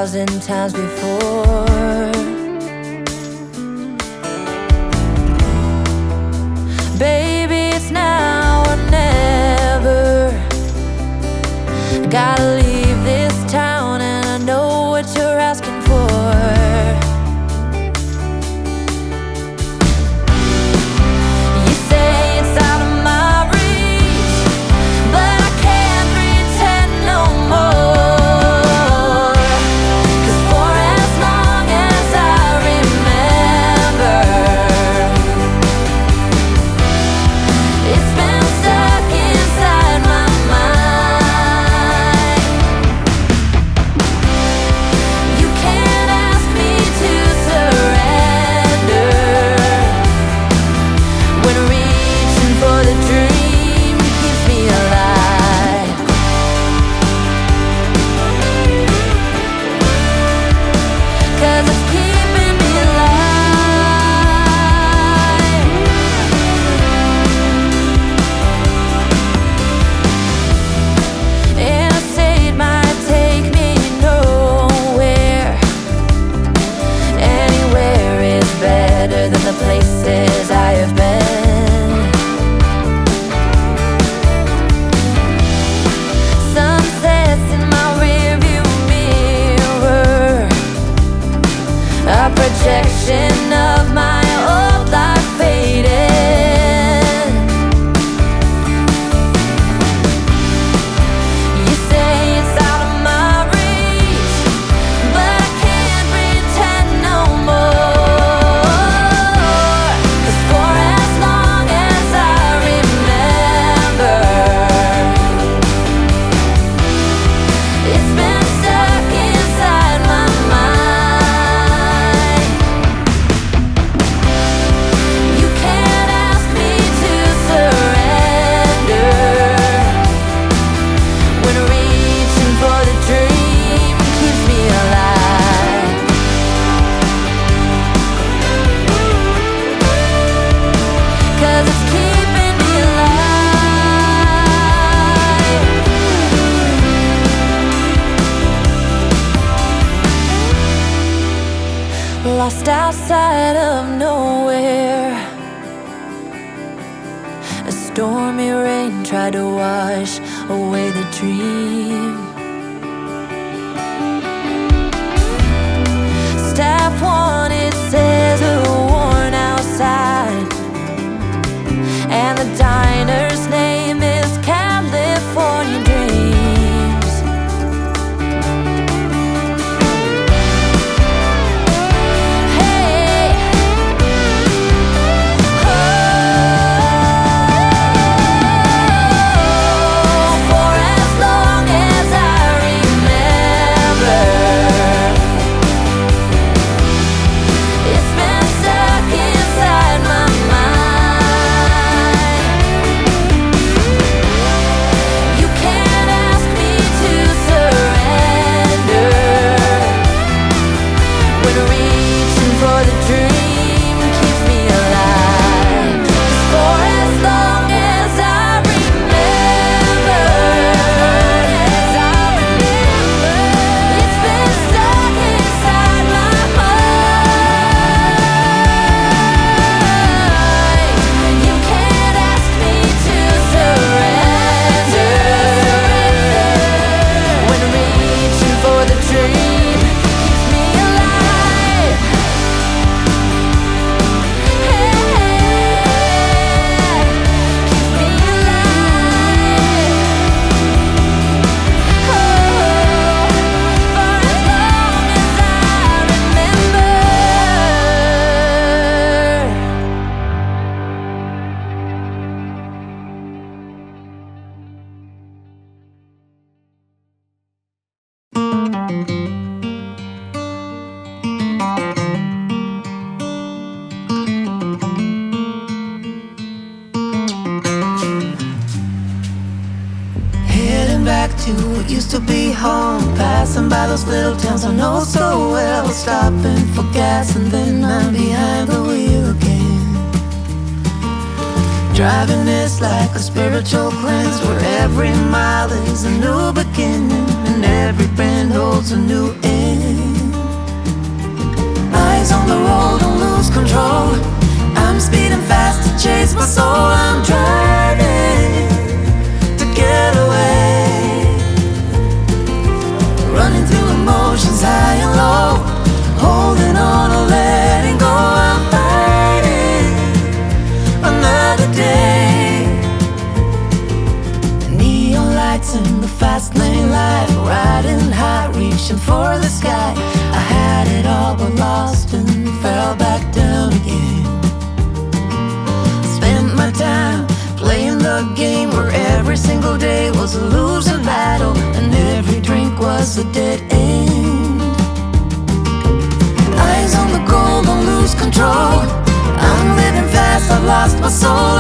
1,000 times before. Baby, it's now or never. Gotta leave this town and I know what you're asking for. You say it's out of my reach, but I can't pretend no more. 'Cause for as long as I remember, it's been stuck inside my mind. You can't ask me to surrender when reaching for the dream keeps me alive. 'Cause it's keeping me alive. Interstate might take me nowhere. Anywhere is better than the places I have been. Sunsets in my rearview mirror, a projection of my old life fading. You say it's out of my reach, but I can't pretend no more. 'Cause for as long as I remember, it's been stuck inside my mind. You can't ask me to surrender when reaching for the dream keeps me alive. 'Cause it's keeping me alive. Lost outside of nowhere, a stormy rain tried to wash away the dream. Staff wanted scissor worn outside, and the diner's name is California Dreams. Hey, for as long as I remember, it's been stuck inside my mind. You can't ask me to surrender when reaching for the dream keeps me alive. 'Cause for as long as I remember, it's been stuck inside my mind. You can't ask me to surrender when reaching for the dream keeps me alive. Hey, keeps me alive. Oh, for as long as I remember. Heading back to what used to be home, passing by those little towns I know so well, stopping for gas and then I'm behind the wheel again. Driving is like a spiritual cleanse, where every mile is a new beginning and every bend holds a new end. Eyes on the road, don't lose control. I'm speeding fast to chase my soul. I'm driving to get away, running through emotions high and low, holding on or letting go. I'm fighting another day. Neon lights in the fast lane life, riding high, reaching for the sky. I had it all but lost and fell back down again. Spent my time playing the game where every single day was a losing battle and every drink was a dead end. Eyes on the goal, don't lose control. I'm living fast, I've lost my soul.